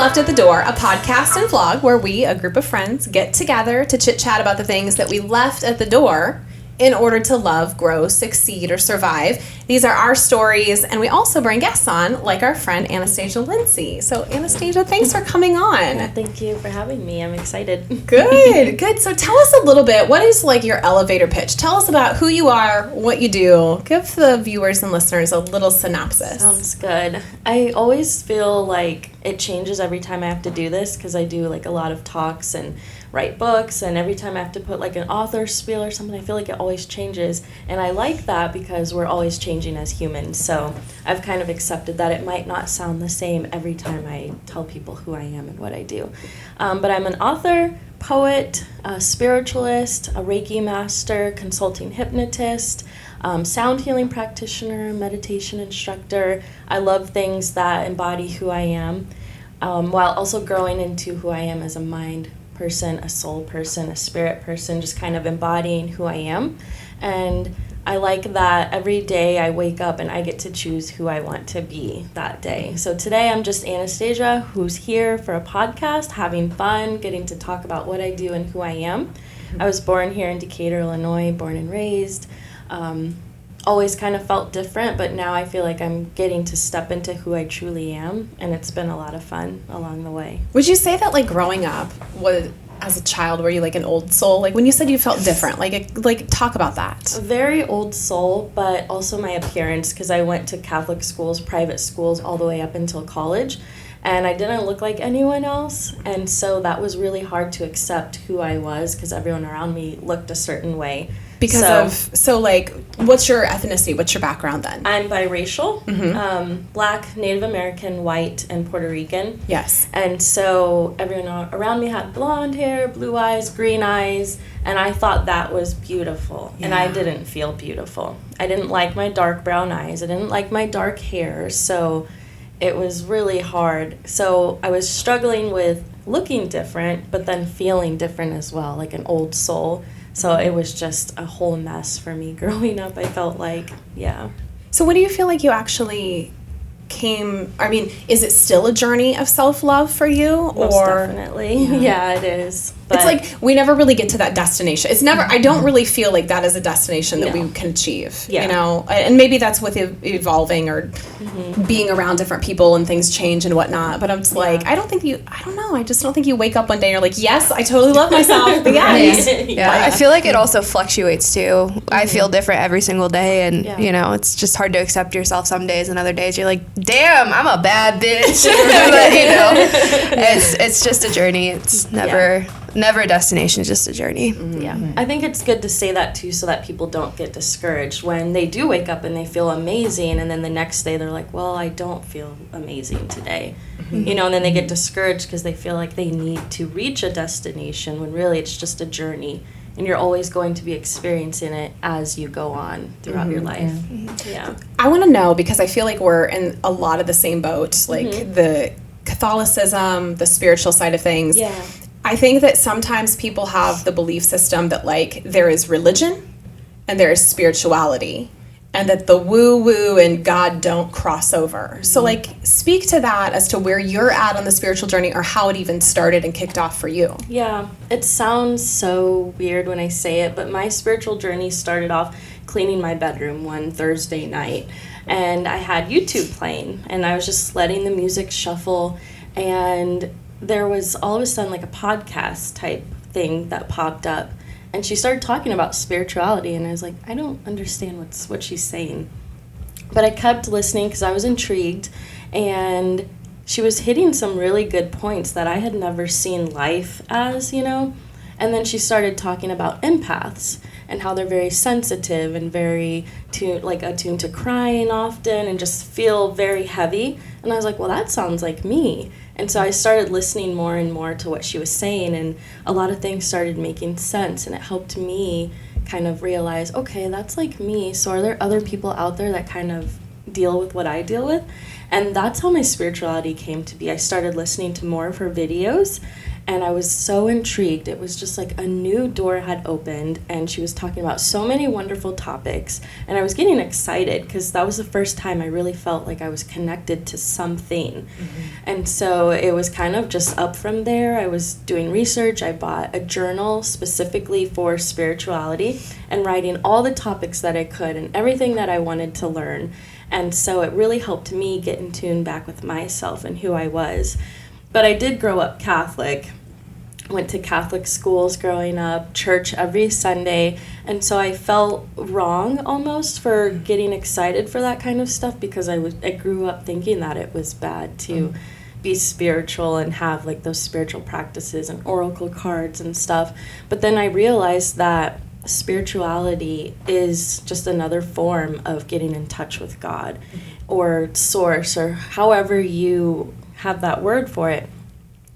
Left at the Door, a podcast and vlog where we, a group of friends, get together to chit-chat about the things that we left at the door in order to love, grow, succeed, or survive. These are our stories, and we also bring guests on, like our friend Anastasia Lindsey. So, Anastasia, thanks for coming on. Yeah, thank you for having me. I'm excited. Good. So tell us a little bit, what is like your elevator pitch? Tell us about who you are, what you do. Give the viewers and listeners a little synopsis. Sounds good. I always feel like it changes every time I have to do this because I do like a lot of talks and write books, and every time I have to put like an author spiel or something, I feel like it always changes, and I like that because we're always changing as humans. So I've kind of accepted that it might not sound the same every time I tell people who I am and what I do. But I'm an author, poet, a spiritualist, a Reiki master, consulting hypnotist, sound healing practitioner, meditation instructor. I love things that embody who I am, while also growing into who I am as a mind person, a soul person, a spirit person, just kind of embodying who I am. And I like that every day I wake up and I get to choose who I want to be that day. So today I'm just Anastasia, who's here for a podcast, having fun, getting to talk about what I do and who I am. I was born here in Decatur, Illinois, born and raised. Always kind of felt different, but now I feel like I'm getting to step into who I truly am, and it's been a lot of fun along the way. Would you say that like growing up, as a child, were you like an old soul? Like when you said you felt different, like talk about that. A very old soul, but also my appearance, because I went to Catholic schools, private schools, all the way up until college, and I didn't look like anyone else, and so that was really hard to accept who I was, because everyone around me looked a certain way. What's your ethnicity? What's your background then? I'm biracial, Black, Native American, white, and Puerto Rican. Yes. And so everyone around me had blonde hair, blue eyes, green eyes, and I thought that was beautiful. Yeah. And I didn't feel beautiful. I didn't like my dark brown eyes. I didn't like my dark hair, so it was really hard. So I was struggling with looking different, but then feeling different as well, like an old soul. So it was just a whole mess for me growing up, I felt like, yeah. So when do you feel like you actually is it still a journey of self-love for you? Most definitely. Yeah, it is. But it's like we never really get to that destination. It's never, I don't really feel like that is a destination that we can achieve, you know? And maybe that's with evolving or being around different people and things change and whatnot. But I'm just like, I don't know. I just don't think you wake up one day and you're like, yes, I totally love myself. Yeah, I feel like it also fluctuates too. I feel different every single day, and you know, it's just hard to accept yourself some days, and other days you're like, damn, I'm a bad bitch. But, you know, it's just a journey. It's never a destination, it's just a journey. Yeah. I think it's good to say that too, so that people don't get discouraged when they do wake up and they feel amazing, and then the next day they're like, well, I don't feel amazing today. You know, and then they get discouraged because they feel like they need to reach a destination when really it's just a journey, and you're always going to be experiencing it as you go on throughout your life. Yeah. I want to know, because I feel like we're in a lot of the same boat, like the Catholicism, the spiritual side of things. Yeah. I think that sometimes people have the belief system that like there is religion and there is spirituality, and that the woo-woo and God don't cross over. So like speak to that as to where you're at on the spiritual journey, or how it even started and kicked off for you. Yeah, it sounds so weird when I say it, but my spiritual journey started off cleaning my bedroom one Thursday night, and I had YouTube playing, and I was just letting the music shuffle, and there was all of a sudden like a podcast type thing that popped up, and she started talking about spirituality, and I was like, I don't understand what she's saying. But I kept listening because I was intrigued, and she was hitting some really good points that I had never seen life as, you know. And then she started talking about empaths and how they're very sensitive and very attuned to crying often and just feel very heavy. And I was like, well, that sounds like me. And so I started listening more and more to what she was saying, and a lot of things started making sense, and it helped me kind of realize, okay, that's like me. So are there other people out there that kind of deal with what I deal with? And that's how my spirituality came to be. I started listening to more of her videos, And I was so intrigued. It was just like a new door had opened, and she was talking about so many wonderful topics. And I was getting excited because that was the first time I really felt like I was connected to something. And so it was kind of just up from there. I was doing research. I bought a journal specifically for spirituality and writing all the topics that I could and everything that I wanted to learn. And so it really helped me get in tune back with myself and who I was. But I did grow up Catholic. Went to Catholic schools growing up, church every Sunday, and so I felt wrong almost for getting excited for that kind of stuff because I grew up thinking that it was bad to be spiritual and have like those spiritual practices and oracle cards and stuff. But then I realized that spirituality is just another form of getting in touch with God or source or however you have that word for it.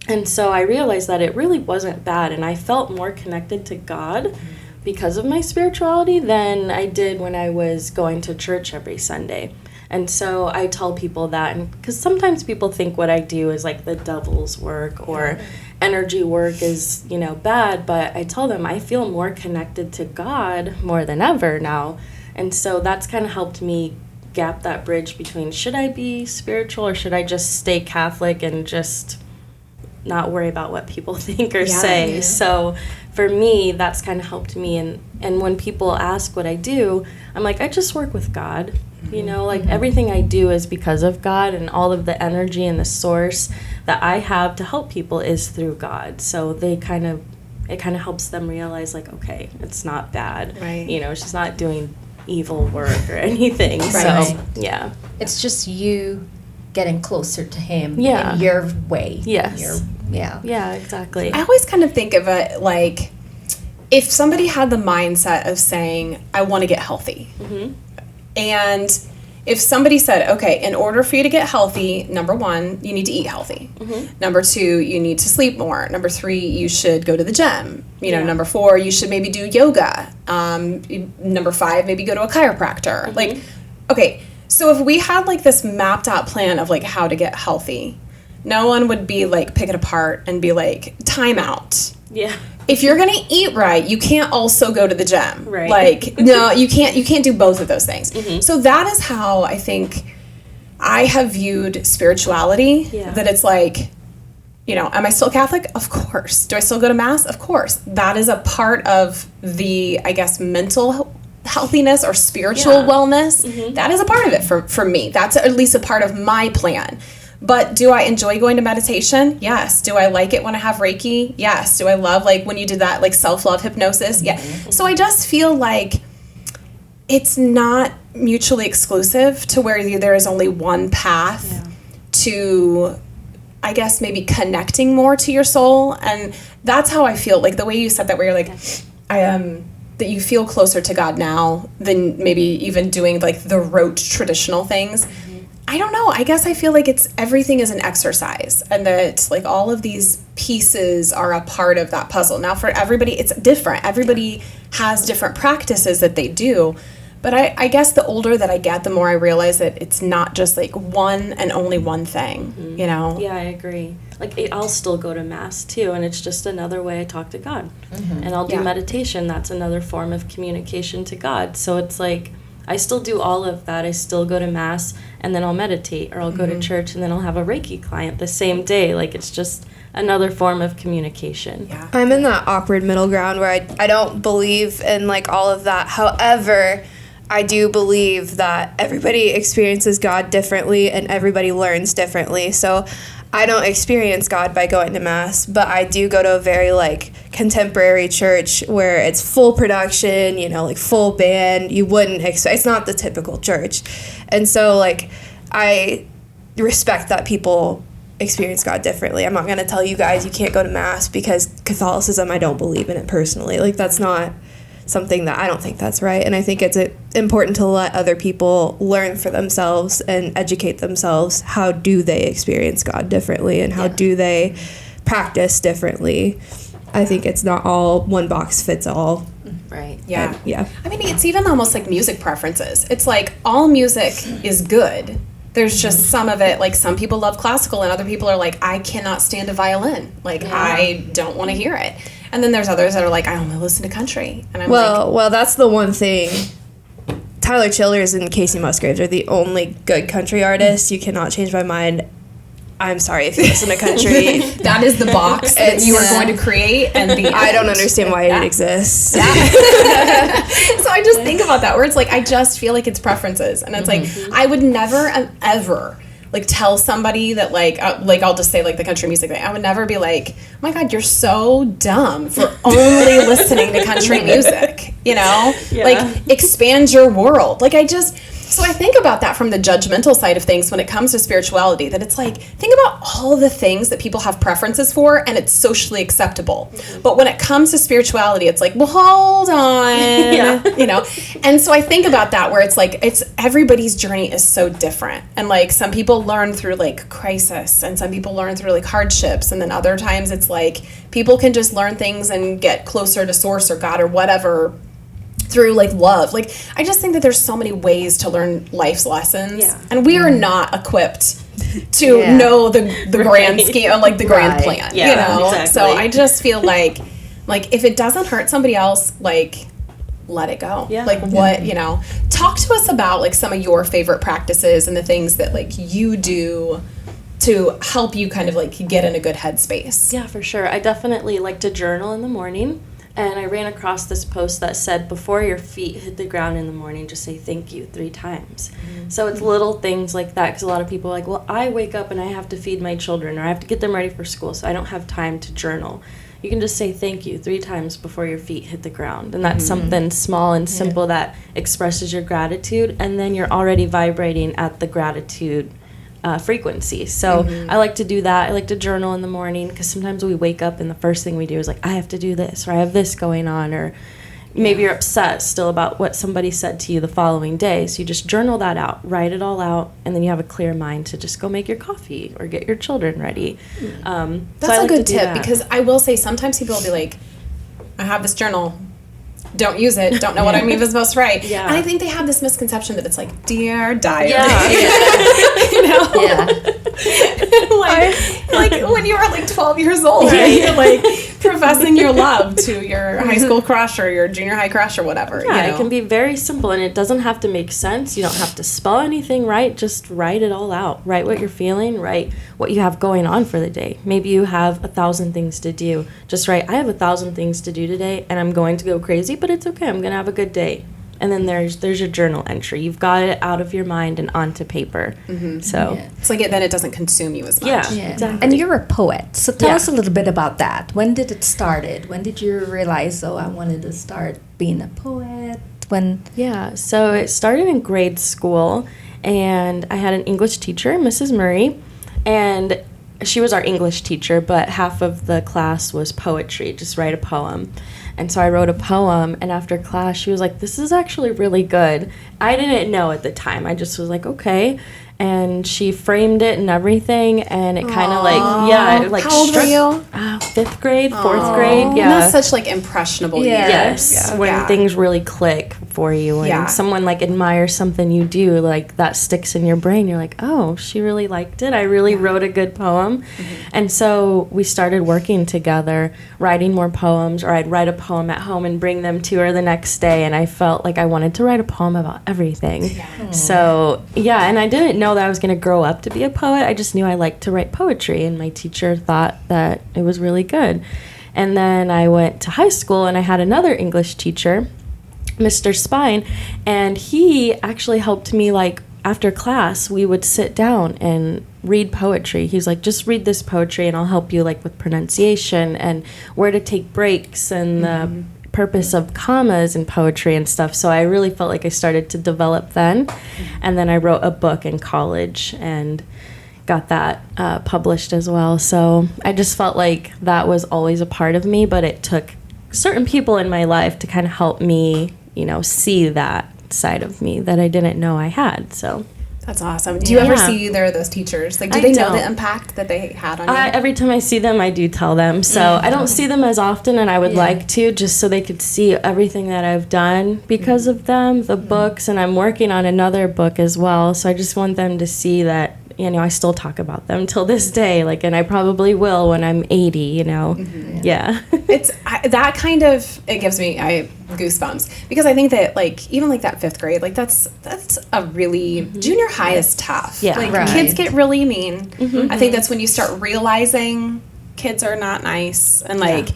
And so I realized that it really wasn't bad, and I felt more connected to God because of my spirituality than I did when I was going to church every Sunday. And so I tell people that, and because sometimes people think what I do is like the devil's work or energy work is, bad, but I tell them I feel more connected to God more than ever now. And so that's kind of helped me gap that bridge between should I be spiritual or should I just stay Catholic and just not worry about what people think or say. So for me, that's kind of helped me. And when people ask what I do, I'm like, I just work with God. Everything I do is because of God, and all of the energy and the source that I have to help people is through God. So it kind of helps them realize like, okay, it's not bad. Right. She's not doing evil work or anything. Right. So, yeah. It's just you getting closer to him in your way. Yes. Yeah, exactly. I always kind of think of it like if somebody had the mindset of saying, I want to get healthy. And if somebody said, okay, in order for you to get healthy, number 1, you need to eat healthy. Number 2, you need to sleep more. Number 3, you should go to the gym. Number 4, you should maybe do yoga. Number 5, maybe go to a chiropractor. Like, okay, so if we had like this mapped out plan of like how to get healthy, no one would be like pick it apart and be like time out. Yeah. If you're gonna eat right, you can't also go to the gym. Right. Like no, you can't do both of those things. So that is how I think I have viewed spirituality. Yeah. That it's like, am I still Catholic? Of course. Do I still go to Mass? Of course. That is a part of the, I guess, mental healthiness or spiritual wellness. That is a part of it for me. That's at least a part of my plan. But do I enjoy going to meditation? Yes. Do I like it when I have Reiki? Yes. Do I love like when you did that like self-love hypnosis? Yeah. So I just feel like it's not mutually exclusive to where there is only one path to, I guess, maybe connecting more to your soul. And that's how I feel. Like the way you said that, where you're like, that you feel closer to God now than maybe even doing like the rote traditional things. I don't know. I guess I feel like everything is an exercise, and that like all of these pieces are a part of that puzzle. Now for everybody, it's different. Everybody has different practices that they do. But I guess the older that I get, the more I realize that it's not just like one and only one thing, Yeah, I agree. Like I'll still go to Mass too, and it's just another way I talk to God. And I'll do meditation. That's another form of communication to God. So it's like I still do all of that. I still go to Mass, and then I'll meditate, or I'll go to church, and then I'll have a Reiki client the same day. Like it's just another form of communication. Yeah. I'm in that awkward middle ground where I don't believe in like all of that. However, I do believe that everybody experiences God differently and everybody learns differently. So I don't experience God by going to Mass, but I do go to a very like contemporary church where it's full production, like full band. You wouldn't expect, it's not the typical church. And so like I respect that people experience God differently. I'm not going to tell you guys you can't go to Mass because Catholicism, I don't believe in it personally. Like that's not something that I don't think that's right. And I think it's important to let other people learn for themselves and educate themselves. How do they experience God differently, and how do they practice differently? I think it's not all one box fits all. Right. Yeah. Yeah. I mean, it's even almost like music preferences. It's like all music is good, there's just some of it, like some people love classical and other people are like, I cannot stand a violin. Like, I don't want to hear it. And then there's others that are like, I only listen to country. And I'm well, that's the one thing. Tyler Childers and Casey Musgraves are the only good country artists. You cannot change my mind. I'm sorry if you listen to country. That is the box that you are going to create. And I don't understand why it exists. So I just think about that where it's like, I just feel like it's preferences. And it's like, I would never, ever, like, tell somebody that, like I'll just say, like, the country music thing. I would never be like, oh my God, you're so dumb for only listening to country music, you know? Yeah. Like, expand your world. Like, so I think about that from the judgmental side of things when it comes to spirituality, that it's like, think about all the things that people have preferences for and it's socially acceptable. But when it comes to spirituality, it's like, well, hold on, you know? And so I think about that where it's like, everybody's journey is so different. And like some people learn through like crisis and some people learn through like hardships. And then other times it's like people can just learn things and get closer to source or God or whatever through like love. Like, I just think that there's so many ways to learn life's lessons, and we are not equipped to know the grand scheme, like the grand plan, you know? Exactly. So I just feel like if it doesn't hurt somebody else, like, let it go. Like, what, you know, talk to us about like some of your favorite practices and the things that like you do to help you kind of like get in a good headspace. Yeah, for sure. I definitely like to journal in the morning. And I ran across this post that said, before your feet hit the ground in the morning, just say thank you 3 times. So it's little things like that, because a lot of people are like, well, I wake up and I have to feed my children, or I have to get them ready for school, so I don't have time to journal. You can just say thank you 3 times before your feet hit the ground. And that's something small and simple that expresses your gratitude, and then you're already vibrating at the gratitude frequency. So I like to do that. I like to journal in the morning, because sometimes we wake up and the first thing we do is like, I have to do this, or I have this going on, or maybe you're upset still about what somebody said to you the following day. So you just journal that out, write it all out, and then you have a clear mind to just go make your coffee or get your children ready. That's a good tip, because I will say sometimes people will be like, I have this journal, don't use it, don't know what I'm even supposed to write. And I think they have this misconception that it's like, dear diary. You know? like when you were like 12 years old, right? You're like professing your love to your high school crush or your junior high crush or whatever. Yeah, you know? It can be very simple, and it doesn't have to make sense. You don't have to spell anything right. Just write it all out. Write what you're feeling. Write what you have going on for the day. Maybe you have 1,000 things to do. Just write, I have 1,000 things to do today, and I'm going to go crazy, but it's okay. I'm going to have a good day. And then there's your journal entry. You've got it out of your mind and onto paper. So it's like then it doesn't consume you as much. Yeah, exactly. And you're a poet, so tell us a little bit about that. When did it started? When did you realize, I wanted to start being a poet? So it started in grade school, and I had an English teacher, Mrs. Murray, and she was our English teacher, but half of the class was poetry, just write a poem. And so I wrote a poem, and after class, she was like, this is actually really good. I didn't know at the time. I just was like, okay. And she framed it and everything, and it kind of like, how old were you? 5th grade, 4th grade, And that's such like impressionable years. Yes, when things really click for you, and someone like admires something you do, like that sticks in your brain. You're like, oh, she really liked it. I really wrote a good poem. And so we started working together, writing more poems, or I'd write a poem at home and bring them to her the next day, and I felt like I wanted to write a poem about everything. So and I didn't know that I was going to grow up to be a poet. I just knew I liked to write poetry, and my teacher thought that it was really good. And then I went to high school, and I had another English teacher, Mr. Spine, and he actually helped me, like, after class, we would sit down and read poetry. He's like, just read this poetry, and I'll help you, like, with pronunciation and where to take breaks and the purpose of commas in poetry and stuff. So I really felt like I started to develop then. And then I wrote a book in college and got that published as well. So I just felt like that was always a part of me, but it took certain people in my life to kind of help me, see that side of me that I didn't know I had. So That's awesome. Do you ever see either of those teachers? Like, do they know the impact that they had on you? Every time I see them, I do tell them. So I don't see them as often, and I would like to, just so they could see everything that I've done because of them, the books, and I'm working on another book as well. So I just want them to see that, you know, I still talk about them till this day, like, and I probably will when I'm 80, you know. It's that kind of, it gives me goosebumps, because I think that, like, even like that 5th grade, like that's a really, junior high is tough. Like kids get really mean. I think that's when you start realizing kids are not nice, and like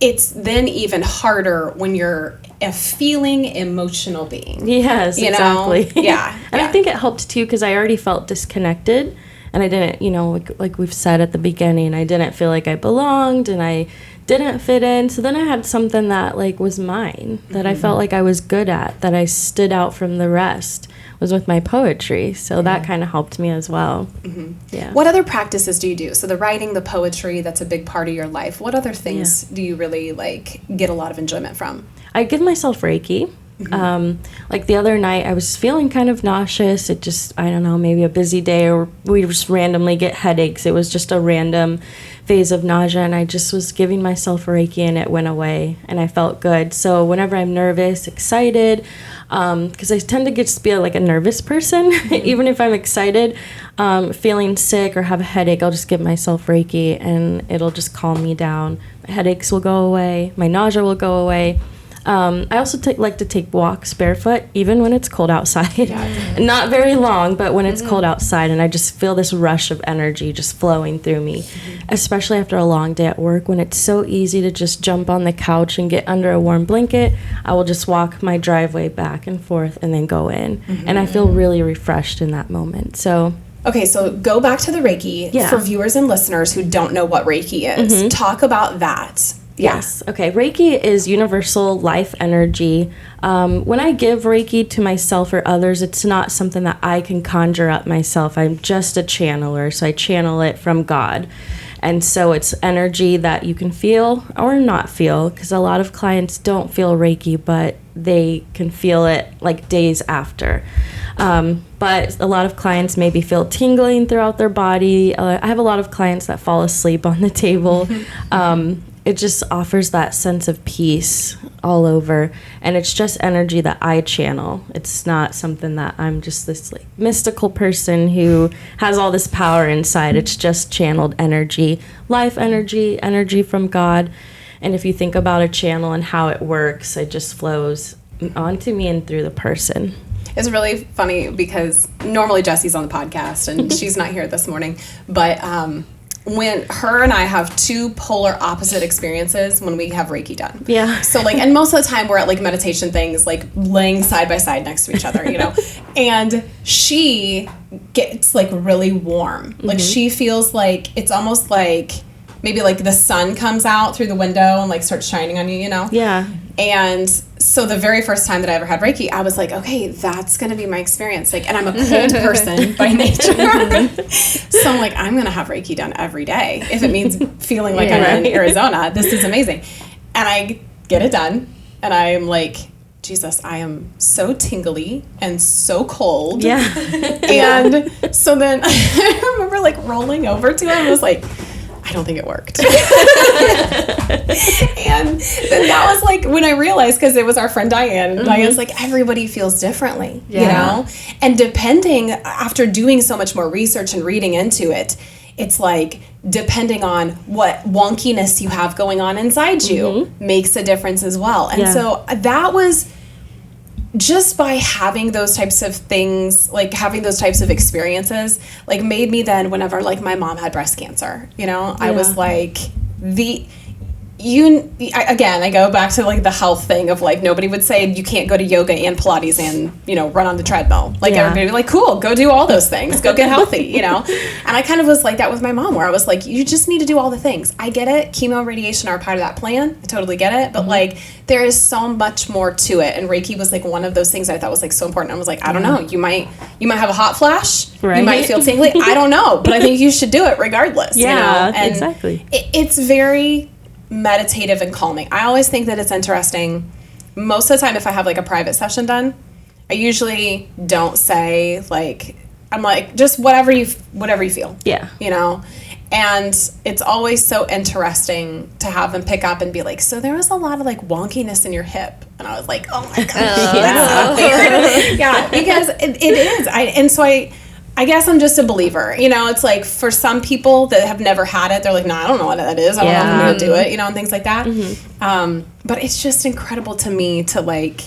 it's then even harder when you're a feeling emotional being. Yes, you exactly. know? Yeah. And I think it helped too, because I already felt disconnected, and I didn't, you know, like we've said at the beginning, I didn't feel like I belonged, and I didn't fit in. So then I had something that like was mine, that I felt like I was good at, that I stood out from the rest, was with my poetry. So that kind of helped me as well. Yeah. What other practices do you do? So the writing, the poetry, that's a big part of your life. What other things do you really like get a lot of enjoyment from? I give myself Reiki. Like the other night, I was feeling kind of nauseous. It just, I don't know, maybe a busy day, or we just randomly get headaches. It was just a random phase of nausea, and I just was giving myself Reiki, and it went away, and I felt good. So whenever I'm nervous, excited, because I tend to just be like a nervous person, even if I'm excited, feeling sick or have a headache, I'll just give myself Reiki, and it'll just calm me down. My headaches will go away. My nausea will go away. I also like to take walks barefoot, even when it's cold outside. Not very long, but when it's cold outside, and I just feel this rush of energy just flowing through me, especially after a long day at work, when it's so easy to just jump on the couch and get under a warm blanket. I will just walk my driveway back and forth and then go in, and I feel really refreshed in that moment. So... Okay, so go back to the Reiki. For viewers and listeners who don't know what Reiki is, talk about that. Yes. Okay. Reiki is universal life energy. When I give Reiki to myself or others, it's not something that I can conjure up myself. I'm just a channeler, so I channel it from God. And so it's energy that you can feel or not feel, because a lot of clients don't feel Reiki, but they can feel it like days after. But a lot of clients maybe feel tingling throughout their body. I have a lot of clients that fall asleep on the table. It just offers that sense of peace all over, and it's just energy that I channel. It's not something that I'm just this like mystical person who has all this power inside. It's just channeled energy, life energy, energy from God. And if you think about a channel and how it works, it just flows onto me and through the person. It's really funny because normally Jessie's on the podcast and she's not here this morning, but when her and I have two polar opposite experiences when we have Reiki done. Yeah. So like, and most of the time we're at like meditation things, like laying side by side next to each other, you know, and she gets like really warm. Like she feels like it's almost like maybe like the sun comes out through the window and like starts shining on you, you know? Yeah. And so the very first time that I ever had Reiki, I was like, okay, that's going to be my experience. Like, and I'm a cold person by nature. So I'm like, I'm going to have Reiki done every day. If it means feeling like I'm in Arizona, this is amazing. And I get it done. And I'm like, Jesus, I am so tingly and so cold. Yeah. And so then I remember like rolling over to her and was like, I don't think it worked. And then that was like when I realized, because it was our friend Diane, and Diane's like, everybody feels differently, you know? And depending, after doing so much more research and reading into it, it's like depending on what wonkiness you have going on inside you makes a difference as well. And so that was just by having those types of things, like having those types of experiences, like made me then, whenever like my mom had breast cancer, you know, I was like, I go back to like the health thing of like, nobody would say you can't go to yoga and Pilates and, you know, run on the treadmill. Like everybody would be like, cool, go do all those things, go get healthy, you know? And I kind of was like that with my mom, where I was like, you just need to do all the things. I get it. Chemo, radiation are part of that plan. I totally get it. But like, there is so much more to it. And Reiki was like one of those things I thought was like so important. I was like, I don't know, you might have a hot flash. Right. You might feel tingly. I don't know, but I think you should do it regardless. Yeah, you know? And exactly. It's very meditative and calming. I always think that it's interesting. Most of the time, if I have like a private session done, I usually don't say, like, I'm like, just whatever you feel. Yeah. You know? And it's always so interesting to have them pick up and be like, so there was a lot of, like, wonkiness in your hip. And I was like, oh my gosh, that's not fair. Yeah, because it is. I guess I'm just a believer. You know, it's like for some people that have never had it, they're like, no, I don't know what that is. I don't know if I'm going to do it, you know, and things like that. But it's just incredible to me to, like,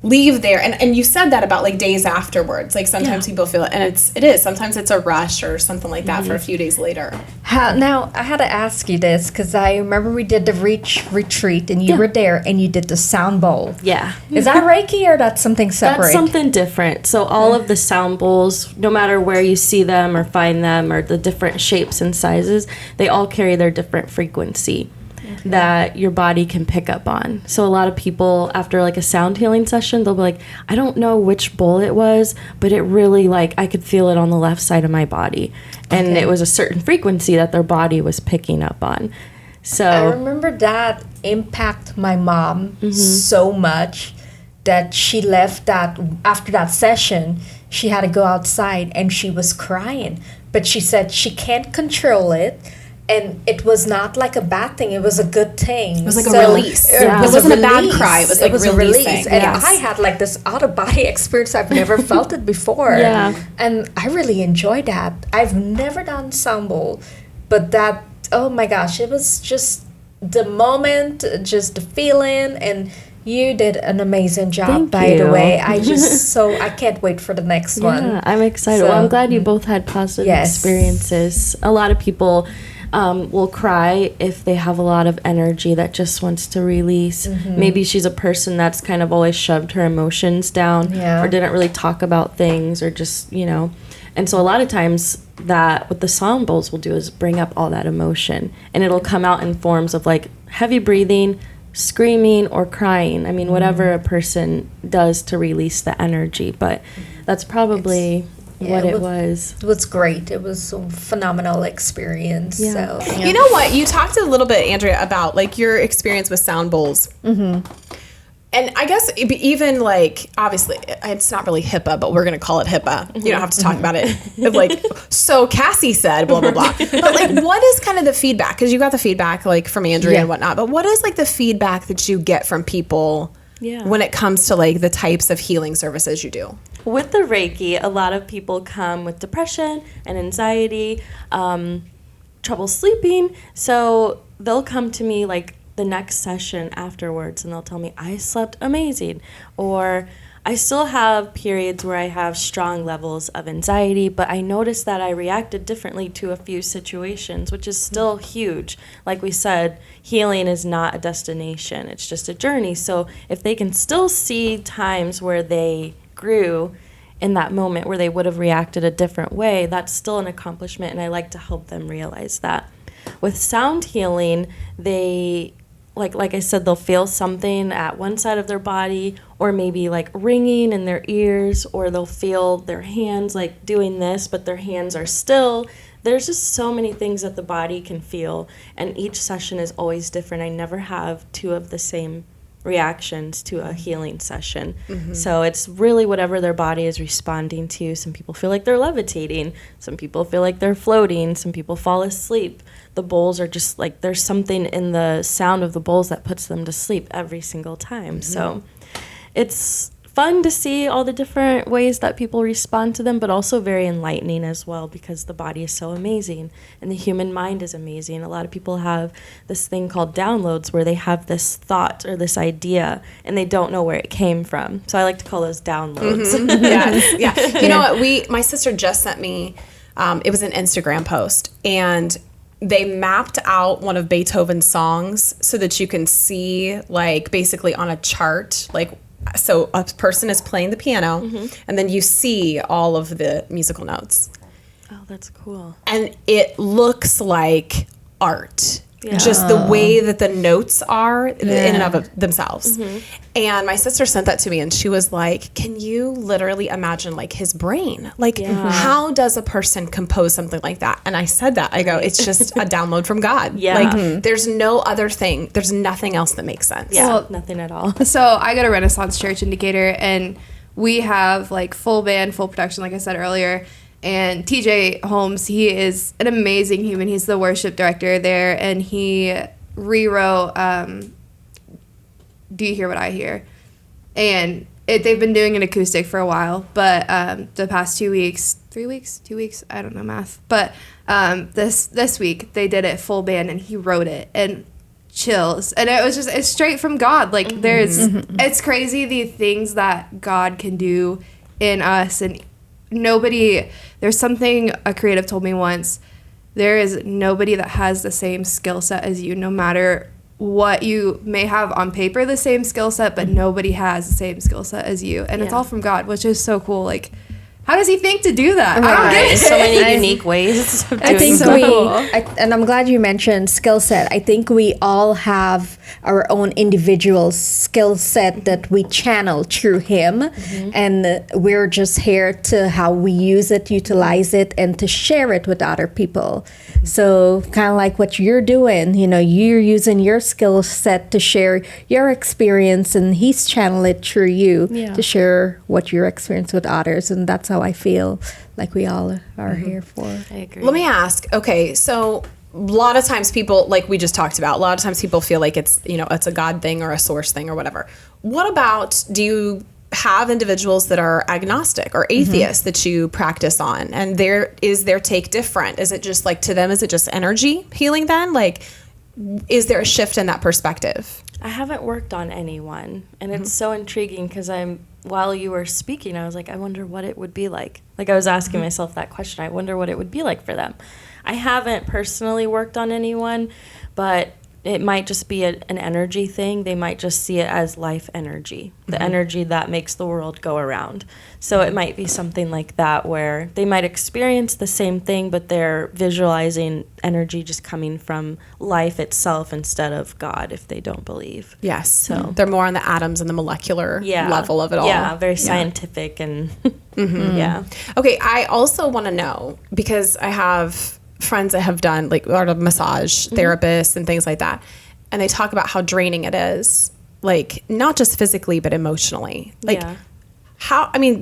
leave there. And you said that about, like, days afterwards. Like, sometimes people feel it. And it is. Sometimes it's a rush or something like that for a few days later. Now, I had to ask you this because I remember we did the retreat and you were there and you did the sound bowl. Yeah. Is that Reiki or that's something separate? That's something different. So all of the sound bowls, no matter where you see them or find them or the different shapes and sizes, they all carry their different frequency that your body can pick up on. So a lot of people, after like a sound healing session, they'll be like, I don't know which bowl it was, but it really, like, I could feel it on the left side of my body. And it was a certain frequency that their body was picking up on. So I remember that impact my mom so much that she left that after that session, she had to go outside and she was crying. But she said she can't control it. And it was not like a bad thing. It was a good thing. It was like a release. It wasn't a bad cry. It was like a release. And I had like this out-of-body experience. I've never felt it before. And I really enjoyed that. I've never done sound bowl. But that, oh my gosh, it was just the moment, just the feeling. And you did an amazing job, by the way. I can't wait for the next one. Yeah, I'm excited. Well, I'm glad you both had positive experiences. A lot of people will cry if they have a lot of energy that just wants to release. Maybe she's a person that's kind of always shoved her emotions down or didn't really talk about things or just, you know. And so a lot of times that what the sound bowls will do is bring up all that emotion. And it'll come out in forms of like heavy breathing, screaming, or crying. I mean, whatever a person does to release the energy. But that's probably... what it was. It was great. It was a phenomenal experience. Yeah. So, You know what? You talked a little bit, Andrea, about like your experience with sound bowls. And I guess even like, obviously, it's not really HIPAA, but we're going to call it HIPAA. You don't have to talk about it. Like, so Cassie said, blah, blah, blah. But like, what is kind of the feedback? Because you got the feedback like from Andrea and whatnot. But what is like the feedback that you get from people when it comes to like the types of healing services you do? With the Reiki, a lot of people come with depression and anxiety, trouble sleeping. So they'll come to me like the next session afterwards and they'll tell me, I slept amazing. Or I still have periods where I have strong levels of anxiety, but I noticed that I reacted differently to a few situations, which is still huge. Like we said, healing is not a destination. It's just a journey. So if they can still see times where they grew in that moment where they would have reacted a different way, that's still an accomplishment, and I like to help them realize that. With sound healing, they, like I said, they'll feel something at one side of their body, or maybe like ringing in their ears, or they'll feel their hands like doing this, but their hands are still. There's just so many things that the body can feel, and each session is always different. I never have two of the same reactions to a healing session. So it's really whatever their body is responding to. Some people feel like they're levitating. Some people feel like they're floating. Some people fall asleep. The bowls are just like, there's something in the sound of the bowls that puts them to sleep every single time. So it's fun to see all the different ways that people respond to them, but also very enlightening as well, because the body is so amazing and the human mind is amazing. A lot of people have this thing called downloads where they have this thought or this idea and they don't know where it came from. So I like to call those downloads. You know what? My sister just sent me, it was an Instagram post, and they mapped out one of Beethoven's songs so that you can see, like, basically on a chart, like, so a person is playing the piano, and then you see all of the musical notes. Oh, that's cool. And it looks like art. Just the way that the notes are in and of themselves. And my sister sent that to me, and she was like, can you literally imagine like his brain? Like, how does a person compose something like that? And I said that. I go, it's just a download from God. Like, there's no other thing. There's nothing else that makes sense. Well, nothing at all. So I go to Renaissance Church in Decatur, and we have like full band, full production, like I said earlier. And TJ Holmes, he is an amazing human. He's the worship director there, and he rewrote Do You Hear What I Hear? And they've been doing an acoustic for a while, but the past 2 weeks, 2 weeks, I don't know math, but this week they did it full band, and he wrote it, and chills. And it's straight from God. Like it's crazy the things that God can do in us, and there's something a creative told me once, there is nobody that has the same skill set as you, no matter what you may have on paper, the same skill set, but nobody has the same skill set as you. And it's all from God, which is so cool. Like, how does he think to do that? I don't get it. So many unique ways of doing and I'm glad you mentioned skill set. I think we all have our own individual skill set that we channel through him, and we're just here to how we use it, utilize it, and to share it with other people. So kind of like what you're doing, you're using your skill set to share your experience, and he's channeling it through you to share what your experience with others, and that's how I feel like we all are here for. I agree. Let me ask, okay, so a lot of times people, like we just talked about, a lot of times people feel like it's, it's a God thing or a source thing or whatever. What about, do you have individuals that are agnostic or atheists that you practice on? And is their take different? Is it just like, to them, is it just energy healing then? Like, is there a shift in that perspective? I haven't worked on anyone, and it's so intriguing because while you were speaking, I was like, I wonder what it would be like. Like, I was asking myself that question. I wonder what it would be like for them. I haven't personally worked on anyone, but it might just be an energy thing. They might just see it as life energy, the energy that makes the world go around. So it might be something like that, where they might experience the same thing, but they're visualizing energy just coming from life itself instead of God, if they don't believe. Yes. So they're more on the atoms and the molecular level of it all. Yeah, very scientific and yeah. Okay, I also want to know, because I have friends that have done like art of massage therapists and things like that, and they talk about how draining it is, like not just physically but emotionally. Like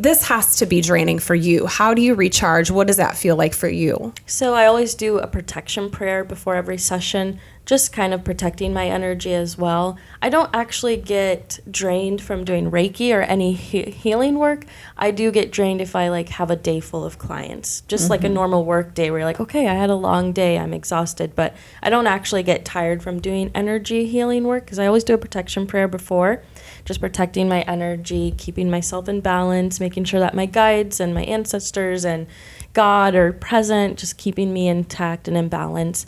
this has to be draining for you. How do you recharge? What does that feel like for you? So I always do a protection prayer before every session, just kind of protecting my energy as well. I don't actually get drained from doing Reiki or any healing work. I do get drained if I have a day full of clients, just like a normal work day where you're like, okay, I had a long day, I'm exhausted, but I don't actually get tired from doing energy healing work because I always do a protection prayer before, just protecting my energy, keeping myself in balance, making sure that my guides and my ancestors and God are present, just keeping me intact and in balance.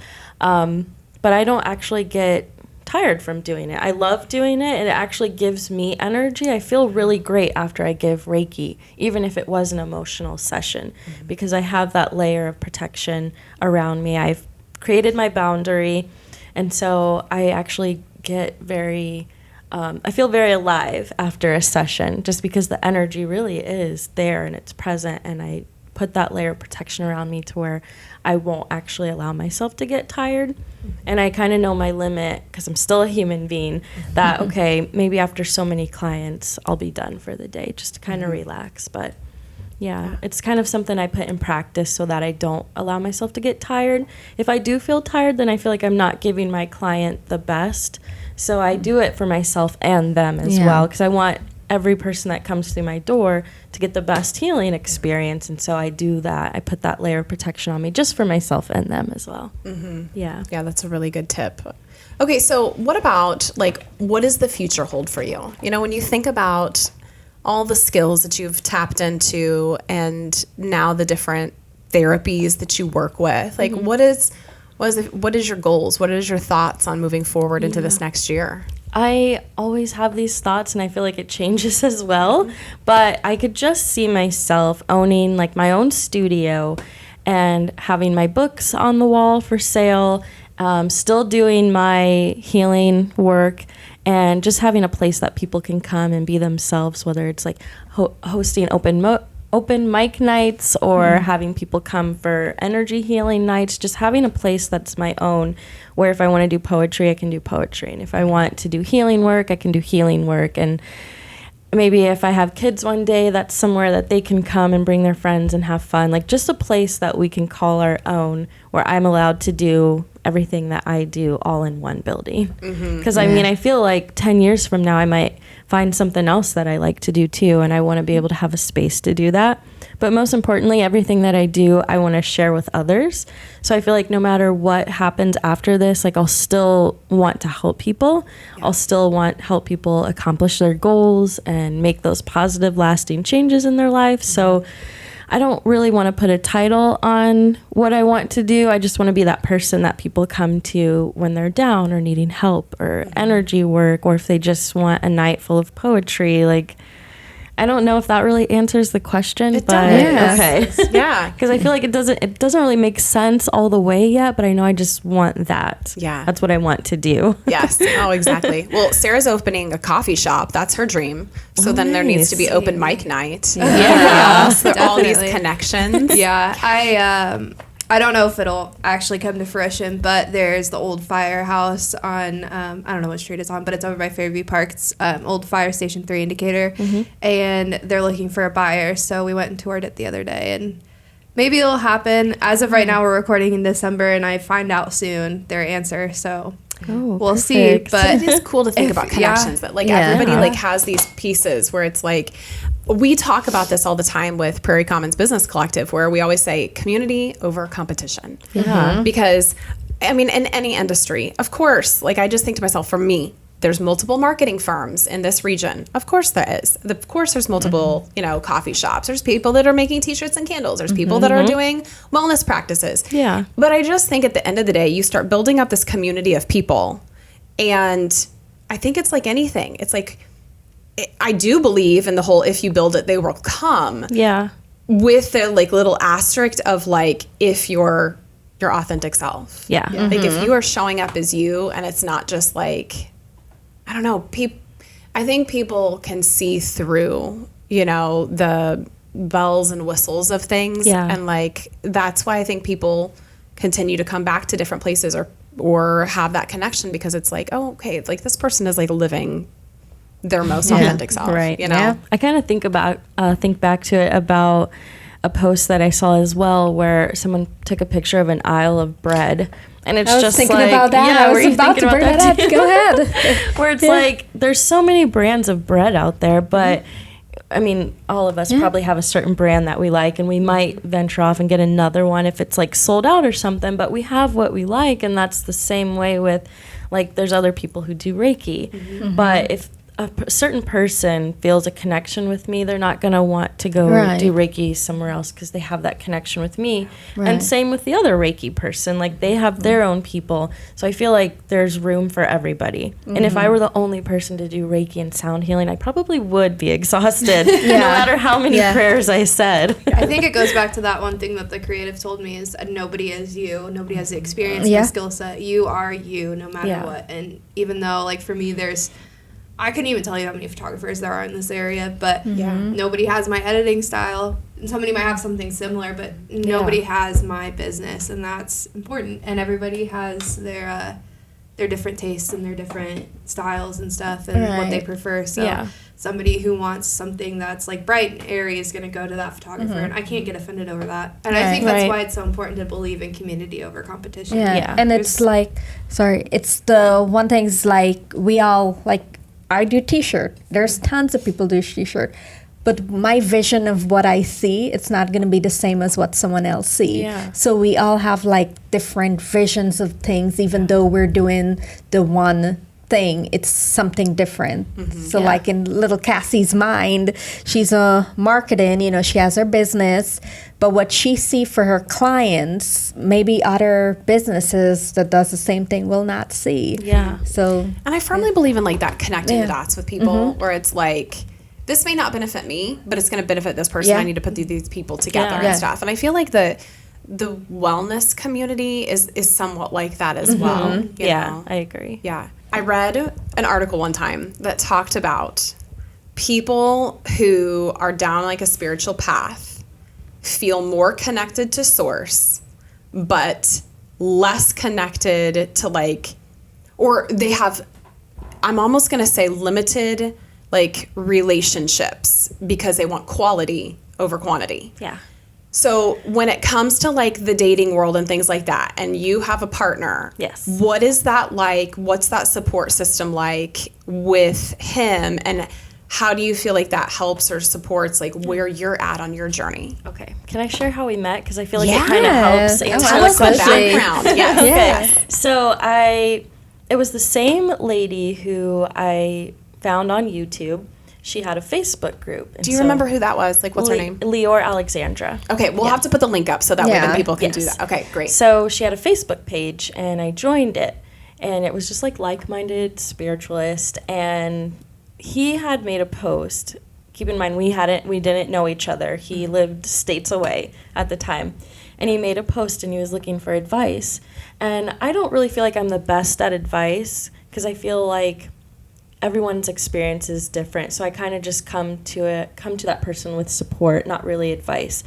But I don't actually get tired from doing it. I love doing it, and it actually gives me energy. I feel really great after I give Reiki, even if it was an emotional session, because I have that layer of protection around me. I've created my boundary, and so I actually get I feel very alive after a session, just because the energy really is there and it's present, and I put that layer of protection around me to where I won't actually allow myself to get tired. And I kind of know my limit, because I'm still a human being, that, okay, maybe after so many clients, I'll be done for the day, just to kind of relax. But yeah, it's kind of something I put in practice so that I don't allow myself to get tired. If I do feel tired, then I feel like I'm not giving my client the best. So I do it for myself and them as well, because I want every person that comes through my door to get the best healing experience. And so I do that. I put that layer of protection on me just for myself and them as well. Yeah, that's a really good tip. Okay, so what about, what does the future hold for you? When you think about all the skills that you've tapped into and now the different therapies that you work with, what is your goals? What is your thoughts on moving forward into this next year? I always have these thoughts, and I feel like it changes as well, but I could just see myself owning my own studio and having my books on the wall for sale, still doing my healing work, and just having a place that people can come and be themselves, whether it's hosting open mic nights or having people come for energy healing nights, just having a place that's my own, where if I want to do poetry, I can do poetry. And if I want to do healing work, I can do healing work. And maybe if I have kids one day, that's somewhere that they can come and bring their friends and have fun. Like just a place that we can call our own, where I'm allowed to do everything that I do all in one building. Because I mean, I feel like 10 years from now, I might find something else that I like to do too. And I want to be able to have a space to do that. But most importantly, everything that I do, I want to share with others. So I feel like no matter what happens after this, like I'll still want to help people. Yeah. I'll still help people accomplish their goals and make those positive, lasting changes in their life. So I don't really want to put a title on what I want to do. I just want to be that person that people come to when they're down or needing help or energy work, or if they just want a night full of poetry. Like, I don't know if that really answers the question, but okay. Yeah. Because I feel like it doesn't really make sense all the way yet, but I know I just want that. Yeah. That's what I want to do. Yes. Oh, exactly. Well, Sarah's opening a coffee shop. That's her dream. So then there needs to be open mic night. Yeah. So all these connections. Yeah. I don't know if it'll actually come to fruition, but there's the old firehouse on, I don't know what street it's on, but it's over by Fairview Park. It's old fire station 3 in Decatur, and they're looking for a buyer. So we went and toured it the other day, and maybe it'll happen. As of right now, we're recording in December, and I find out soon their answer. So we'll see. But it is cool to think about connections that like everybody like has these pieces where it's like, we talk about this all the time with Prairie Commons Business Collective, where we always say community over competition. Because, I mean, in any industry, of course, like I just think to myself, for me, there's multiple marketing firms in this region. Of course there is. Of course there's multiple, coffee shops. There's people that are making t-shirts and candles. There's people that are doing wellness practices. Yeah. But I just think at the end of the day, you start building up this community of people. And I think it's like anything. It's like, I do believe in the whole, if you build it, they will come. Yeah. With the like little asterisk of like, if you're your authentic self. Yeah. Like if you are showing up as you, and it's not just like, I don't know, I think people can see through, the bells and whistles of things. Yeah. And like, that's why I think people continue to come back to different places or have that connection, because it's like, oh, okay, it's like this person is like living their most authentic self, right? Yeah. I kind of think back to it about a post that I saw as well, where someone took a picture of an aisle of bread, and it's just thinking like, about that. yeah, I was about to bring that up. Go ahead. Where it's like, there's so many brands of bread out there, but I mean, all of us probably have a certain brand that we like, and we might venture off and get another one if it's like sold out or something, but we have what we like. And that's the same way with, like, there's other people who do Reiki, but if a certain person feels a connection with me, they're not going to want to go do Reiki somewhere else because they have that connection with me. And same with the other Reiki person. Like, they have their own people. So I feel like there's room for everybody. And if I were the only person to do Reiki and sound healing, I probably would be exhausted no matter how many prayers I said. I think it goes back to that one thing that the creative told me is nobody is you. Nobody has the experience and the skill set. You are you no matter what. And even though, like, for me, I couldn't even tell you how many photographers there are in this area, but nobody has my editing style. And somebody might have something similar, but nobody has my business, and that's important. And everybody has their different tastes and their different styles and stuff and what they prefer. So somebody who wants something that's like bright and airy is going to go to that photographer, and I can't get offended over that. And I think that's why it's so important to believe in community over competition. Yeah. And it's like, it's the one thing is like, we all, like, I do t-shirt. There's tons of people do t-shirt. But my vision of what I see, it's not going to be the same as what someone else see. Yeah. So we all have like different visions of things, even though we're doing the one thing, it's something different. So like in little Cassie's mind, she's a marketing, she has her business, but what she see for her clients, maybe other businesses that does the same thing will not see. Yeah. So, and I firmly believe in like that connecting the dots with people, where it's like, this may not benefit me, but it's going to benefit this person. I need to put these people together and stuff. And I feel like the wellness community is somewhat like that as well. You know? I agree. Yeah. I read an article one time that talked about people who are down like a spiritual path feel more connected to source, but less connected to like, or they have, I'm almost going to say, limited like relationships because they want quality over quantity. Yeah. So when it comes to like the dating world and things like that, and you have a partner, yes, what is that like? What's that support system like with him? And how do you feel like that helps or supports like where you're at on your journey? Okay. Can I share how we met? Because I feel like it kind of helps answer Tell us the background. Yes. Okay. So it was the same lady who I found on YouTube. She had a Facebook group. Do you remember who that was? Like, what's her name? Leor Alexandra. Okay, we'll have to put the link up so that way then people can do that. Okay, great. So she had a Facebook page, and I joined it. And it was just like like-minded spiritualist. And he had made a post. Keep in mind, we didn't know each other. He lived states away at the time. And he made a post, and he was looking for advice. And I don't really feel like I'm the best at advice because I feel like everyone's experience is different. So I kind of just come to that person with support, not really advice.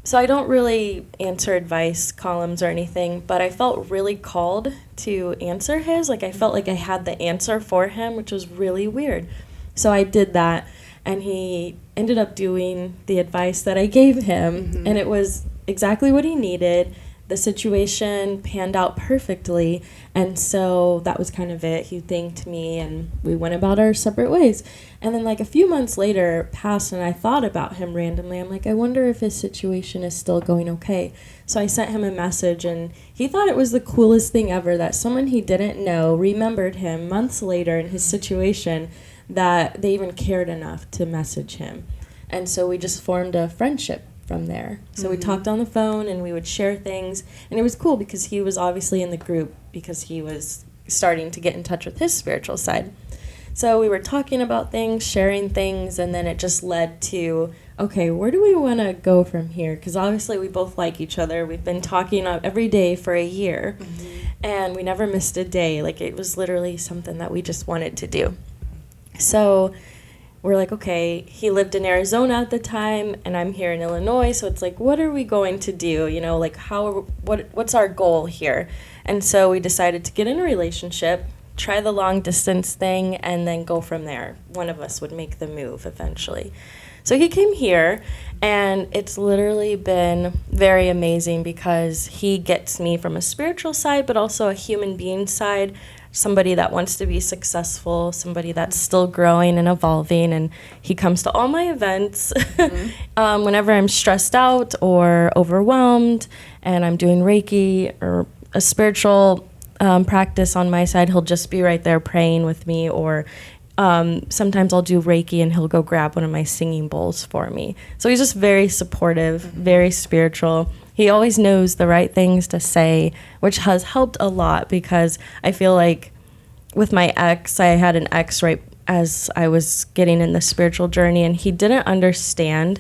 So I don't really answer advice columns or anything, but I felt really called to answer his. Like I felt like I had the answer for him, which was really weird. So I did that, and he ended up doing the advice that I gave him, and it was exactly what he needed. The situation panned out perfectly, and so that was kind of it. He thanked me, and we went about our separate ways. And then like a few months later passed, and I thought about him randomly. I'm like, I wonder if his situation is still going okay. So I sent him a message, and he thought it was the coolest thing ever that someone he didn't know remembered him months later in his situation, that they even cared enough to message him. And so we just formed a friendship from there. So we talked on the phone, and we would share things, and it was cool because he was obviously in the group because he was starting to get in touch with his spiritual side. So we were talking about things, sharing things, and then it just led to, okay, where do we want to go from here? Because obviously we both like each other. We've been talking every day for a year, and we never missed a day. Like it was literally something that we just wanted to do. So we're like, okay, he lived in Arizona at the time, and I'm here in Illinois, so it's like, what are we going to do? You know, like, what's our goal here? And so we decided to get in a relationship, try the long-distance thing, and then go from there. One of us would make the move eventually. So he came here, and it's literally been very amazing because he gets me from a spiritual side, but also a human being side, somebody that wants to be successful, somebody that's still growing and evolving, and he comes to all my events whenever I'm stressed out or overwhelmed and I'm doing Reiki or a spiritual practice on my side. He'll just be right there praying with me, or sometimes I'll do Reiki and he'll go grab one of my singing bowls for me. So he's just very supportive, very spiritual. He always knows the right things to say, which has helped a lot because I feel like with my ex, I had an ex right as I was getting in the spiritual journey, and he didn't understand.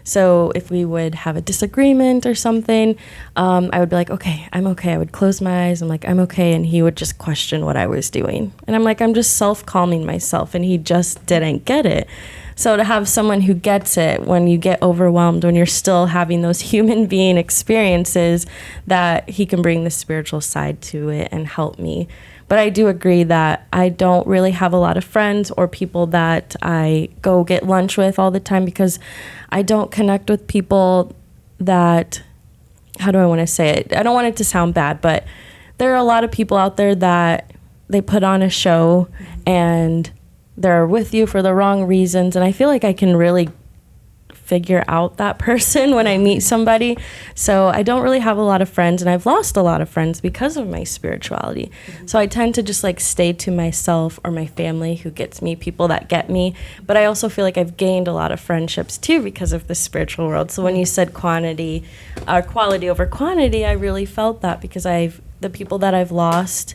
So if we would have a disagreement or something, I would be like, okay, I'm okay. I would close my eyes. I'm like, I'm okay. And he would just question what I was doing. And I'm like, I'm just self-calming myself. And he just didn't get it. So to have someone who gets it when you get overwhelmed, when you're still having those human being experiences, that he can bring the spiritual side to it and help me. But I do agree that I don't really have a lot of friends or people that I go get lunch with all the time because I don't connect with people that, how do I want to say it? I don't want it to sound bad, but there are a lot of people out there that they put on a show and they're with you for the wrong reasons. And I feel like I can really figure out that person when I meet somebody. So I don't really have a lot of friends, and I've lost a lot of friends because of my spirituality. So I tend to just like stay to myself or my family who gets me, people that get me. But I also feel like I've gained a lot of friendships too because of the spiritual world. So when you said quality over quantity, I really felt that because the people that I've lost,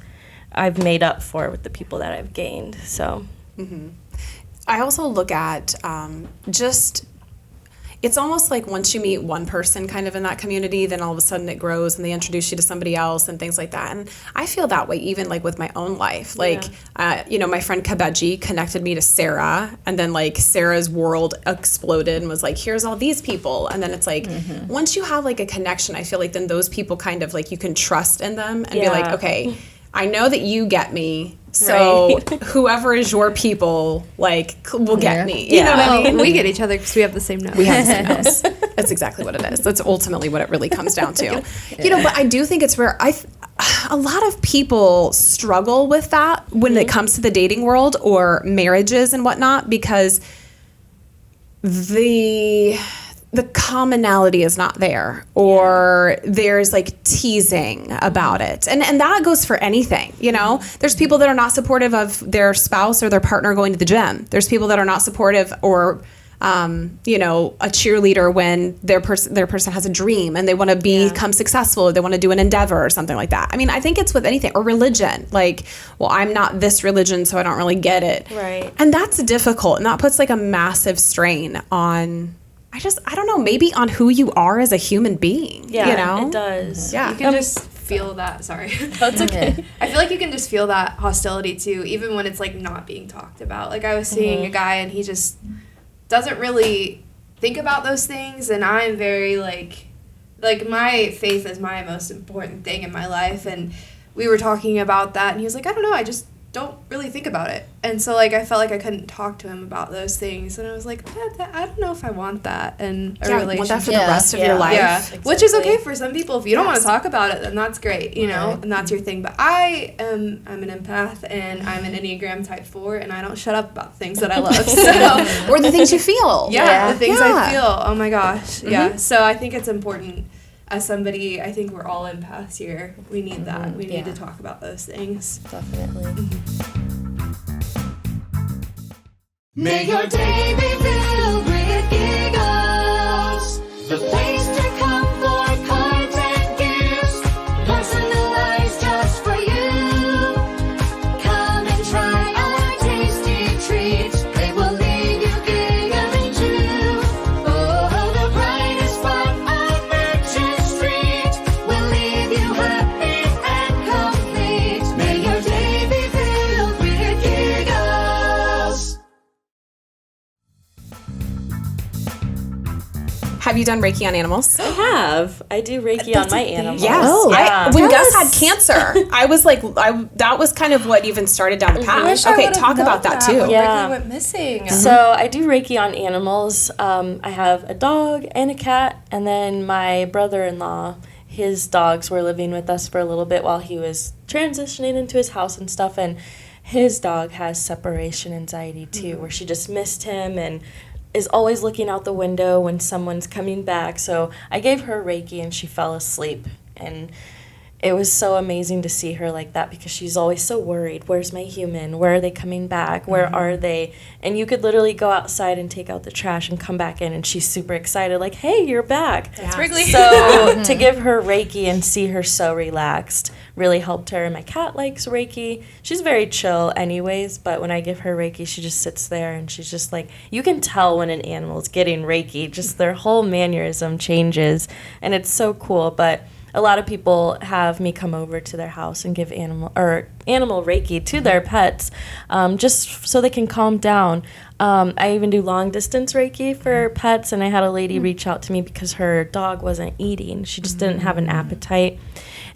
I've made up for with the people that I've gained. So I also look at it's almost like once you meet one person kind of in that community, then all of a sudden it grows and they introduce you to somebody else and things like that. And I feel that way even like with my own life. Like, my friend Kabeji connected me to Sarah, and then like Sarah's world exploded and was like, here's all these people. And then it's like, once you have like a connection, I feel like then those people kind of like you can trust in them and be like, okay, I know that you get me, So whoever is your people, like, will get me. You know what I mean? We get each other because we have the same nose. We have the same nose. That's exactly what it is. That's ultimately what it really comes down to. You know, but I do think it's where a lot of people struggle with that when it comes to the dating world or marriages and whatnot, because the commonality is not there, or there's like teasing about it. And that goes for anything, you know? There's people that are not supportive of their spouse or their partner going to the gym. There's people that are not supportive or, you know, a cheerleader when their person has a dream and they want to become successful, or they want to do an endeavor or something like that. I mean, I think it's with anything, or religion. Like, well, I'm not this religion, so I don't really get it. Right. And that's difficult. And that puts like a massive strain on, I don't know, maybe on who you are as a human being. Yeah, you know? it does. Yeah. You can just feel that. Sorry. That's okay. I feel like you can just feel that hostility too, even when it's like not being talked about. Like I was seeing a guy and he just doesn't really think about those things, and I'm very like my faith is my most important thing in my life, and we were talking about that and he was like, I don't know, I just don't really think about it. And so like I felt like I couldn't talk to him about those things, and I was like, I don't know if I want that in a relationship. Want that for the rest of your life. Yeah, Exactly. which is okay for some people. If you don't want to talk about it, then that's great, you know, and that's your thing. But I'm an empath, and I'm an Enneagram Type 4, and I don't shut up about things that I love. So, Or the things you feel. the things Yeah. I feel. Oh my gosh, yeah. So I think it's important. As somebody, I think we're all empaths here. We need that. We need to talk about those things. Definitely. May your day be filled with giggles. The place to come for cards and gifts. Personalized just for you. Come and try our tasty treats. They will leave you giggling too. Oh, the brightest spot on Merchant Street will leave you happy and complete. May your day be filled with giggles. Have you done Reiki on animals? I have. I do Reiki on my animals. Yes. When Gus had cancer, I was like, that was kind of what even started down the path. Okay, talk about that too. Yeah. went missing. So I do Reiki on animals. I have a dog and a cat, and then my brother-in-law, his dogs were living with us for a little bit while he was transitioning into his house and stuff, and his dog has separation anxiety too, where she just missed him and is always looking out the window when someone's coming back. So I gave her Reiki and she fell asleep, and it was so amazing to see her like that, because she's always so worried. Where's my human? Where are they coming back? Where are they? And you could literally go outside and take out the trash and come back in, and she's super excited, like, hey, you're back. That's Wrigley. So to give her Reiki and see her so relaxed really helped her. And my cat likes Reiki. She's very chill anyways, but when I give her Reiki, she just sits there and she's just like, you can tell when an animal is getting Reiki, just their whole mannerism changes, and it's so cool. But a lot of people have me come over to their house and give animal Reiki to their pets, just so they can calm down. I even do long distance Reiki for pets, and I had a lady reach out to me because her dog wasn't eating. She just didn't have an appetite,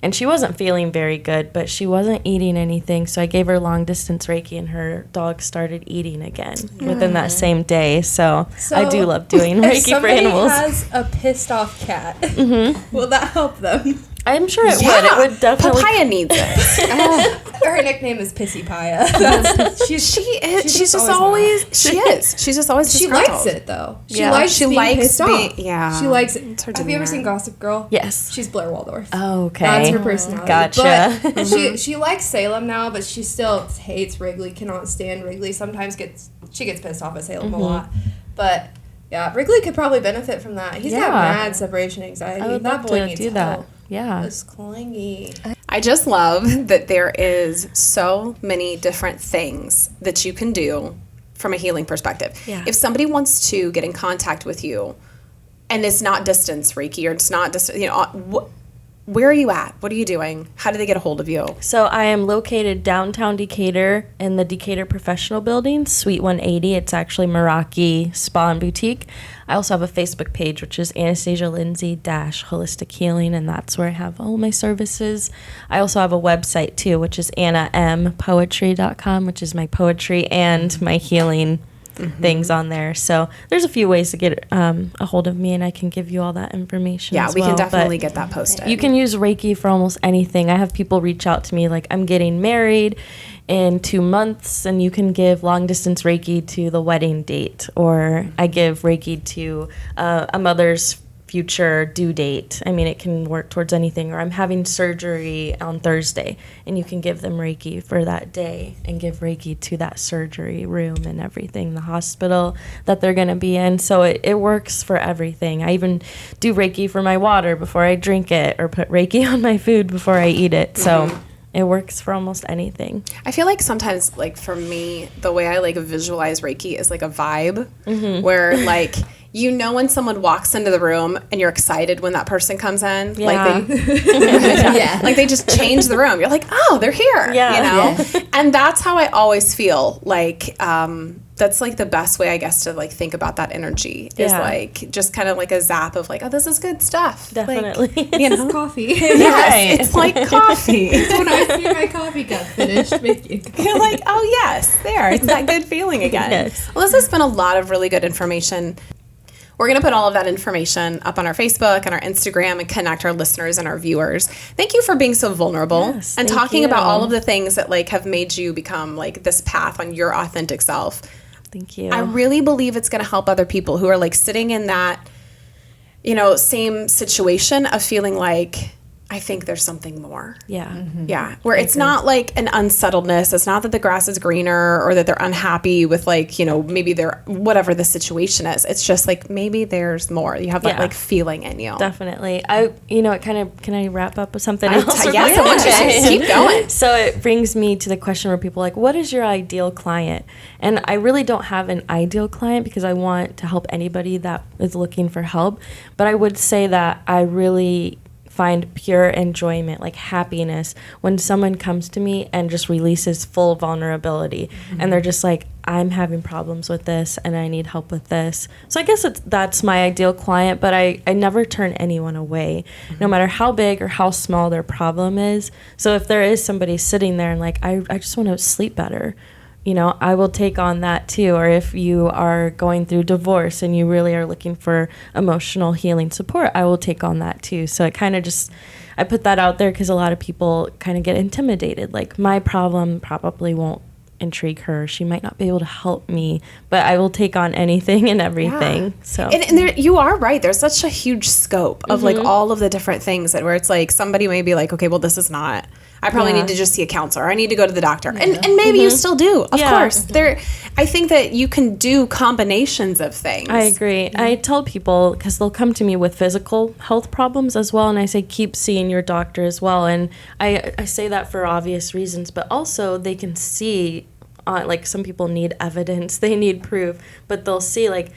and she wasn't feeling very good, but she wasn't eating anything. So I gave her long distance Reiki, and her dog started eating again within that same day. So I do love doing Reiki for animals. If somebody has a pissed off cat, will that help them? I'm sure it would. It would definitely. Papaya needs it. Her nickname is Pissy Paya. She's just always She likes it though. She likes being pissed off. Yeah. She likes it. her Have you ever demeanor. seen Gossip Girl? Yes. She's Blair Waldorf. Oh, okay. That's her personality. Gotcha. But she likes Salem now, but she still hates Wrigley, cannot stand Wrigley. Sometimes she gets pissed off at Salem a lot. But yeah, Wrigley could probably benefit from that. He's got mad separation anxiety. I would that love boy to needs do that. help. Yeah. It's clingy. I just love that there is so many different things that you can do from a healing perspective. Yeah. If somebody wants to get in contact with you, and it's not distance Reiki, or it's not distance, where are you at? What are you doing? How do they get a hold of you? So I am located downtown Decatur in the Decatur Professional Building, Suite 180. It's actually Meraki Spa and Boutique. I also have a Facebook page, which is Anastasia Lindsey Holistic Healing, and that's where I have all my services. I also have a website too, which is AnnaMPoetry.com, which is my poetry and my healing things on there. So there's a few ways to get a hold of me, and I can give you all that information. Yeah, as we well. can definitely But get that posted. you can use Reiki for almost anything. I have people reach out to me like, I'm getting married in 2 months, and you can give long distance Reiki to the wedding date, or I give Reiki to a mother's future due date. I mean, it can work towards anything. Or I'm having surgery on Thursday, and you can give them Reiki for that day and give Reiki to that surgery room and everything, the hospital that they're going to be in. So it works for everything. I even do Reiki for my water before I drink it, or put Reiki on my food before I eat it. So it works for almost anything. I feel like sometimes, like, for me, the way I, like, visualize Reiki is like a vibe where, like, you know when someone walks into the room and you're excited when that person comes in. Yeah. Like like they just change the room. You're like, oh, they're here. Yeah. You know? And that's how I always feel. Like, that's like the best way, I guess, to like think about that energy is like just kind of like a zap of like, oh, this is good stuff. Definitely. Like, you know? Coffee. Yes, it's like coffee. When I see my coffee cup finished making coffee. You're like, oh yes, there. It's that good feeling again. Yes. Well, this has been a lot of really good information. We're going to put all of that information up on our Facebook and our Instagram and connect our listeners and our viewers. Thank you for being so vulnerable Yes, and thank talking you. about all of the things that like have made you become like this path on your authentic self. Thank you. I really believe it's going to help other people who are like sitting in that, you know, same situation of feeling like, I think there's something more. Yeah. Yeah, where it's not like an unsettledness. It's not that the grass is greener or that they're unhappy with like, you know, maybe they're whatever the situation is. It's just like maybe there's more. You have that Yeah. like feeling in you. Definitely. Can I wrap up with something else? Yes, I want you to keep going. So it brings me to the question where people are like, what is your ideal client? And I really don't have an ideal client because I want to help anybody that is looking for help. But I would say that I really find pure enjoyment, like happiness, when someone comes to me and just releases full vulnerability. And they're just like, I'm having problems with this and I need help with this. So I guess that's my ideal client, but I never turn anyone away, no matter how big or how small their problem is. So if there is somebody sitting there and like, I just want to sleep better, you know, I will take on that too. Or if you are going through divorce and you really are looking for emotional healing support, I will take on that too. So it kind of just, I put that out there because a lot of people kind of get intimidated. Like, my problem probably won't intrigue her. She might not be able to help me, but I will take on anything and everything. Yeah. So And there, you are right. There's such a huge scope of like all of the different things that where it's like somebody may be like, okay, well, this is not. I probably need to just see a counselor. I need to go to the doctor. And maybe you still do. Of course. I think that you can do combinations of things. I agree. I tell people, because they'll come to me with physical health problems as well, and I say keep seeing your doctor as well. And I say that for obvious reasons, but also they can see, like some people need evidence, they need proof, but they'll see like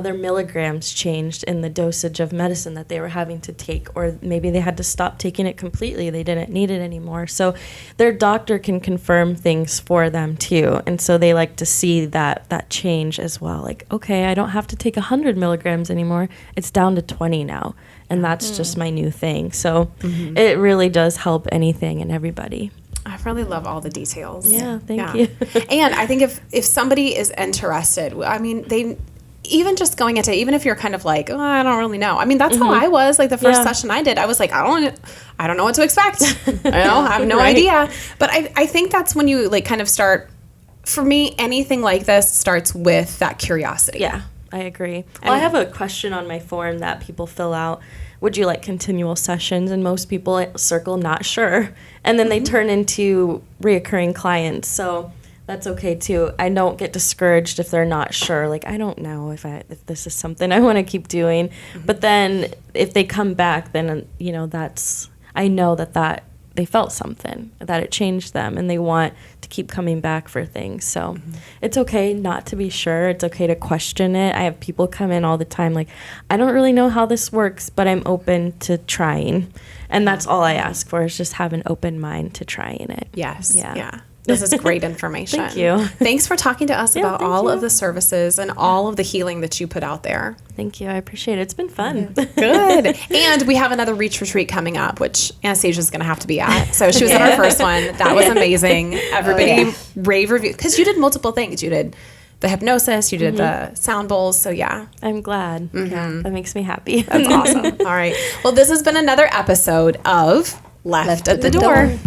their milligrams changed in the dosage of medicine that they were having to take, or maybe they had to stop taking it completely. They didn't need it anymore. So their doctor can confirm things for them too. And so they like to see that change as well. Like, okay, I don't have to take 100 milligrams anymore. It's down to 20 now. And that's just my new thing. So it really does help anything and everybody. I really love all the details. Yeah, thank you. And I think if somebody is interested, I mean, even just going into, even if you're kind of like, oh, I don't really know. I mean, that's how I was. Like the first session I did, I was like, I don't know what to expect. I have no idea. But I think that's when you like kind of start. For me, anything like this starts with that curiosity. Yeah, I agree. Well, I have a question on my form that people fill out. Would you like continual sessions? And most people circle not sure. And then they turn into reoccurring clients. So that's okay too. I don't get discouraged if they're not sure. Like, I don't know if this is something I want to keep doing. But then if they come back, then, you know, I know that they felt something, that it changed them, and they want to keep coming back for things. So it's okay not to be sure. It's okay to question it. I have people come in all the time like, I don't really know how this works, but I'm open to trying. And that's all I ask for, is just have an open mind to trying it. Yes. Yeah. This is great information. Thank you. Thanks for talking to us about all you. of the services and all of the healing that you put out there. Thank you. I appreciate it. It's been fun. Good. And we have another Reach Retreat coming up, which Anastasia's going to have to be at. So she was at our first one. That was amazing. Everybody rave review. Because you did multiple things. You did the hypnosis. You did the sound bowls. So yeah. I'm glad. Yeah, that makes me happy. That's awesome. All right. Well, this has been another episode of Left at the Door.